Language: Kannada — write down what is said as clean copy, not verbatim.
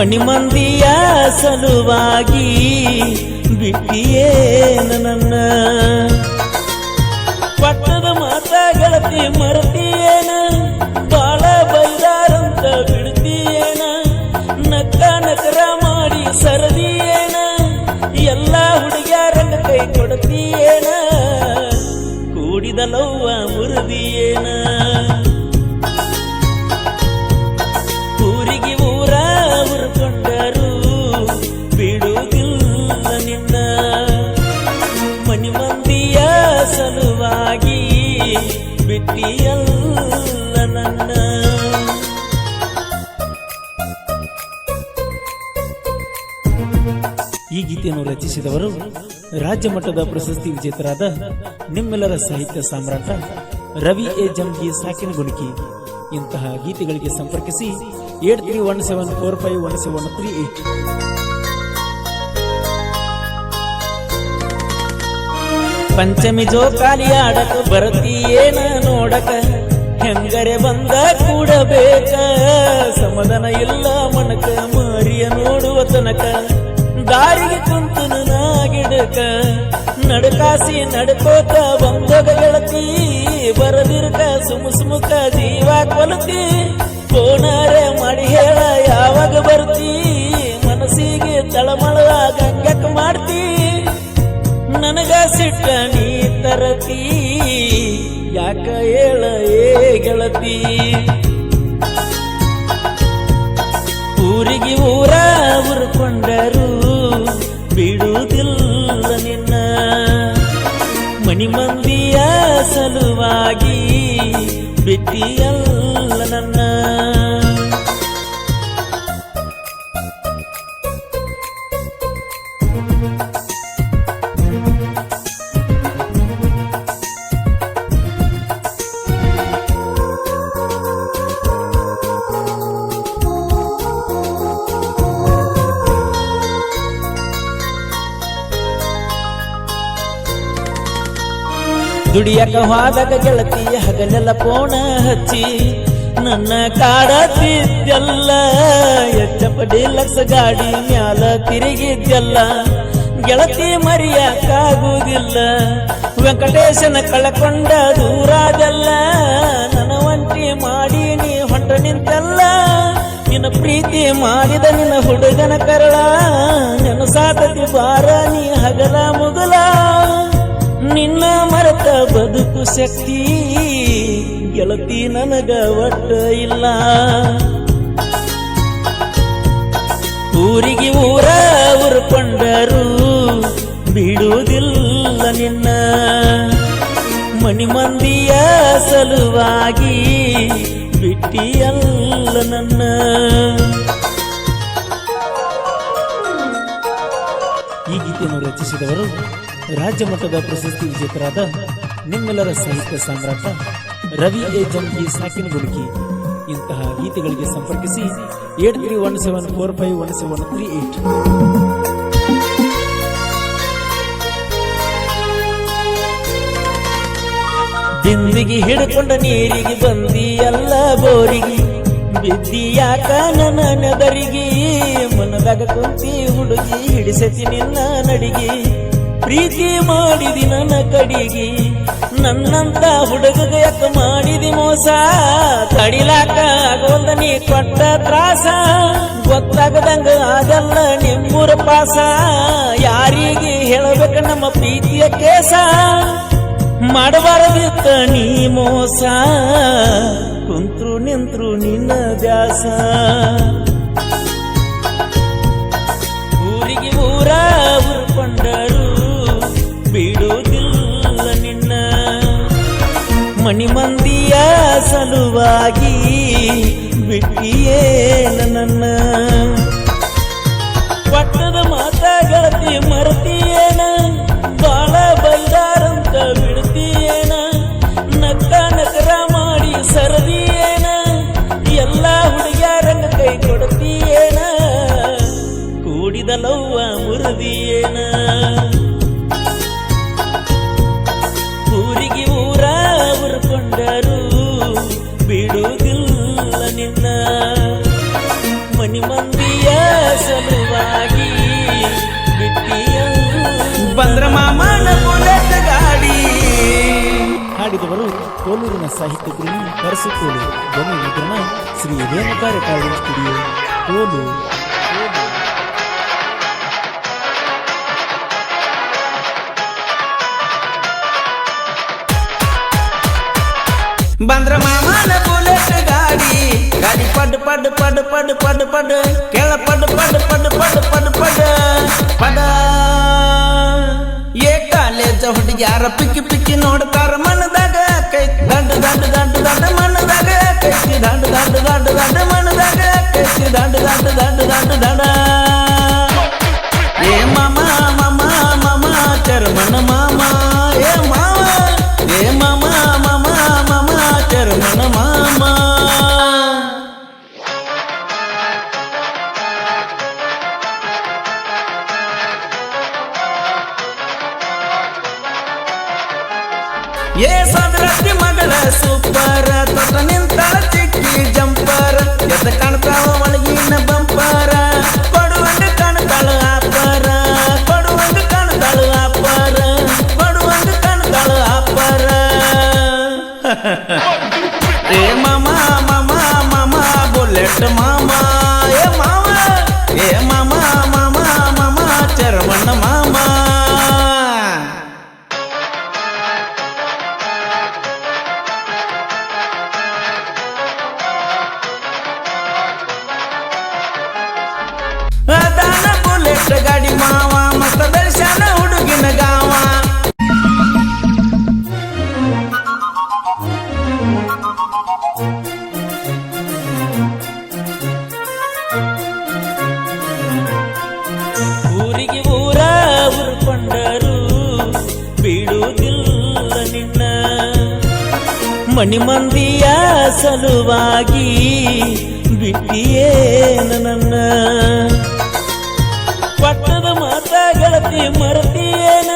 ಮನಿ ಮಂದಿಯ ಸಲುವಾಗಿ ಬಿಟ್ಟಿಯೇನ ನನ್ನ ಪಟ್ಟದ ಮಾತ ಗೆಳತಿ ಮರತಿಯೇನ ಬಾಳ ಬೈದಾರಂತ ಬಿಡ್ತೀಯೇನ ನಕ್ಕ ನಕರ ಮಾಡಿ ಸರದಿಯೇನ ಎಲ್ಲ ಹುಡುಗ್ಯಾರಂಗ ಕೈ ಕೊಡ್ತೀಯೇನ ಕೂಡಿದ ಲವ್ವ ಮುರಿದಿಯೇನ ಊರಿಗೆ ಊರ ಉರ್ಕೊಂಡರು ಬಿಡುವುದಿಲ್ಲ ನಿನ್ನ ಮನಿ ಮಂದಿಯ ಸಲುವಾಗಿ ಬಿಟ್ಟಿಯಲ್ಲ ನನ್ನ ಈ ಗೀತೆಯನ್ನು ರಚಿಸಿದವರು ರಾಜ್ಯ ಮಟ್ಟದ ಪ್ರಶಸ್ತಿ ವಿಜೇತರಾದ ನಿಮ್ಮೆಲ್ಲರ ಸಾಹಿತ್ಯ ಸಾಮ್ರಾಟ ರವಿ ಎ ಜಂಗಿ ಸಾಕಿನಗುಣಿಕಿ. ಇಂತಹ ಗೀತೆಗಳಿಗೆ ಸಂಪರ್ಕಿಸಿ 8317451738. ಪಂಚಮಿ ಜೋಕಾಲಿ ಆಡಕ ಬರತೀಯೇನ ನೋಡಕ ಹೆಂಗರೆ ಬಂದ ಕೂಡಬೇಕ ಸಮಾಧಾನ ಇಲ್ಲ ಮನಕ ಮಾರಿಯ ನೋಡುವ ತನಕ ದಾರಿಗೆ ಕುಂತನು ನಾಗಿಡಕ ನಡಕಾಸಿ ನಡ್ಕೋತ ಬಂದೋಗ ಗೆಳತಿ ಬರದಿರ್ಕ ಸುಮುಕ ಜೀವ ಕೊಲತಿ ಕೋನಾರೆ ಮಾಡಿ ಹೇಳ ಯಾವಾಗ ಬರ್ತಿ ಮನಸ್ಸಿಗೆ ತಳಮಳ ಗಂಗಕ್ ಮಾಡ್ತಿ ನನಗ ಸಿಟ್ಟ ನೀ ತರತಿ ಯಾಕ ಹೇಳ ಏ ಗೆಳತಿ ಊರಿಗೆ ಊರ ಉರ್ಕೊಂಡರು ಬಿಡುವುದಿಲ್ಲ ನಿನ್ನ ಮನಿ ಮಂದಿಯ ಸಲುವಾಗಿ ಬಿಟ್ಟಿಯಲ್ಲ ನನ್ನ ದುಡಿಯಕ ಹೋದಾಗ ಗೆಳತಿ ಹಗಲೆಲ್ಲ ಪೋಣ ಹಚ್ಚಿ ನನ್ನ ಕಾಡತಿದ್ದೆಲ್ಲ ಎಚ್ಚಪ ಡಿಲಕ್ಸ್ ಗಾಡಿ ಮ್ಯಾಲ ತಿರುಗಿದ್ದೆಲ್ಲ ಗೆಳತಿ ಮರಿಯಕ್ಕಾಗುವುದಿಲ್ಲ ವೆಂಕಟೇಶನ ಕಳಕೊಂಡ ದೂರಾದೆಲ್ಲ ನನ್ನ ಒಂಟಿ ಮಾಡಿ ನೀ ಹೊಂಟ ನಿಂತೆಲ್ಲ ನಿನ್ನ ಪ್ರೀತಿ ಮಾಡಿದ ನಿನ್ನ ಹುಡುಗನ ಕರಳ ನೆನಸಾತತಿ ಬಾರ ನೀ ಹಗಲ ಮುಗಲ ನಿನ್ನ ಮರೆತ ಬದುಕು ಶಕ್ತಿ ಗೆಳತಿ ನನಗ ಒಟ್ಟ ಇಲ್ಲ ಊರಿಗೆ ಊರ ಉರ್ಕೊಂಡರು ಬಿಡುವುದಿಲ್ಲ ನಿನ್ನ ಮನಿ ಮಂದಿಯ ಸಲುವಾಗಿ ಬಿಟ್ಟಿಯಲ್ಲ ನನ್ನ ಈ ಗೀತೆಯನ್ನು ರಚಿಸಿದವರು ರಾಜ್ಯ ಮಟ್ಟದ ಪ್ರಶಸ್ತಿ ವಿಜೇತರಾದ ನಿಮ್ಮೆಲ್ಲರ ಸಾಹಿತ್ಯ ಸಾಮ್ರಾಟ ರವಿ ಎ ಜಂಗಿ ಸಾಕಿನಗುಣಿಕಿ. ಇಂತಹ ಗೀತೆಗಳಿಗೆ ಸಂಪರ್ಕಿಸಿ 8317451738. ಬಿಂದಿಗೆ ಹಿಡ್ಕೊಂಡ ನೀರಿಗೆ ಬಂದಿಯಲ್ಲ ಬೋರಿಗೆ ಬಿದ್ದಿಯಾಕ ನನ್ನ ನೆದರಿಗೆ ಮನದಾಗ ಕುಂತಿ ಹುಡುಗಿ ಹಿಡಿಸತಿ ನಿನ್ನ ನಡಿಗೆ ಪ್ರೀತಿ ಮಾಡಿದಿ ನನ್ನ ಕಡಿಗೆ ನನ್ನಂತ ಹುಡುಗಗ ಯಾಕ ಮಾಡಿದಿ ಮೋಸ ತಡಿಲಾಕ ಆಗೋಲ್ಲ ನೀ ಕೊಟ್ಟ ತ್ರಾಸ ಗೊತ್ತಾಗದಂಗ ಆಗಲ್ಲ ನಿಮ್ಮೂರ ಪಾಸ ಯಾರಿಗೆ ಹೇಳಬೇಕ ನಮ್ಮ ಪ್ರೀತಿಯ ಕೇಸ ಮಾಡಬಾರದಿತ್ತ ನೀ ಮೋಸ ಕುಂತ್ರು ನಿಂತ್ರು ನಿನ್ನ ದ್ಯಾಸ ಊರಿಗೆ ಊರ ಉರ್ಕೊಂಡರು ಬಿಡುವುದಿಲ್ಲ ನಿನ್ನ ಮನಿ ಮಂದಿಯ ಸಲುವಾಗಿ ಬಿಟ್ಟಿಯೇನ ನನ್ನ ಪಟ್ಟದ ಮಾತ ಗೆಳತಿ ಮರತಿಯೇನ ಬಾಳ ಬೈದಾರಂತ ಬಿಡ್ತೀಯೇನ ನಕ್ಕ ನಕರ ಮಾಡಿ ಸರದಿಯೇನ ಎಲ್ಲ ಹುಡುಗ್ಯಾರಂಗ ಕೈ ಕೊಡ್ತೀಯೇನ ಕೂಡಿದ ಲವ್ವ ಮುರಿದಿಯೇನ ಊರಿಗೆ ಊರ ಉರ್ಕೊಂಡರು ಬಿಡುವುದಿಲ್ಲ ನಿನ್ನ ಮನಿ ಮಂದಿಯ ಕೋಲೂರಿನ ಸಾಹಿತ್ಯ ಪ್ರೇಮಿ ಪರಸುಕೋಲು. ಧ್ವನಿ ಮುದ್ರಣ ಶ್ರೀ ರೇಣುಕಾ ರೆಕಾರ್ಡಿಂಗ್ ಸ್ಟುಡಿಯೋ, ಕೋಲು. ಬಂದ್ರ ಮಾಮನ ಬುಲೆಟ್ ಗಾಡಿ ಗಾಡಿ ಪಡ್ ಪಡ್ ಪಡ್ ಪಡ್ ಪಡ್ ಪಡ್ ಕೆಳ ಪಡ್ ಪಡ್ ಪಡ್ ಪಡ್ ಪಡ್ ಪಡ್ ಪಡ ಏ ಕಾಲೇಜ ಹುಡುಗ್ಯಾರ ಪಿಕ್ಕಿ ಪಿಕ್ಕಿ ನೋಡ್ತಾರ ಮನದಾಗ ಕೈತಿ ದಂಡ ದಂಡ ದಂಡ ದಂಡ ಮನದಾಗ ಕೈತಿ ದಂಡ ದಂಡ ದಂಡ ದಂಡ ಮನದಾಗ ಕೈತಿ ದಂಡ ದಂಡ ದಂಡ ದಂಡ ದಂಡ ಏ ಮಾಮ ಮಾಮ ಮಾಮ ಚರ್ಮನ ಮಾಮ ಏ ಮಾವ ಏ ಮಾಮ ಮಾಮ ಮಾಮ ಚರ್ಮನ ಮಾಮ ಏ ಸದ್ರತ್ತಿ ಮಗಳ ಸೂಪರ್ ತೊಟ ನಿಂತಾಳ ಚಿಕ್ಕಿ ಜಂಪರ್ ಎದ್ದ ಕಾಣ್ತಾವ ಒಳಗಿನ ಬಂಪರ ಕೊಡುವಂಗ ಕಾಣ್ತಾಳ ಆಪರ ಕೊಡುವಂಗ ಕಾಣ್ತಾಳ ಆಪರ ಕೊಡುವಂಗ ಕಾಣ್ತಾಳ ಆಪರ ಏ ಮಾಮ ಮಾಮ ಮಾಮ ಬುಲೆಟ್ ಮಾಮ ಏ ಮಾವ ಏ ಮಾಮ ಮಾಮ ಮಾಮ ಚರ್ಮಣ್ಣ ಮಾಮ ಅದಾನ ಬುಲೆಟ್ ಗಾಡಿ ಮಾವ ಮಸ್ತ ದರ್ಶನ ಹುಡುಗಿನ ಗಾವ ಊರಿಗೆ ಊರ ಉರ್ಕೊಂಡರು ಬಿಡುವುದಿಲ್ಲ ನಿನ್ನ ಮಣಿ ಮಂದಿಯ ಸಲುವಾಗಿ ಬಿಟ್ಟಿಯೇನ ನನ್ನ ಪಟ್ಟದ ಮಾತ ಗೆಳತಿ ಮರತಿಯೇನ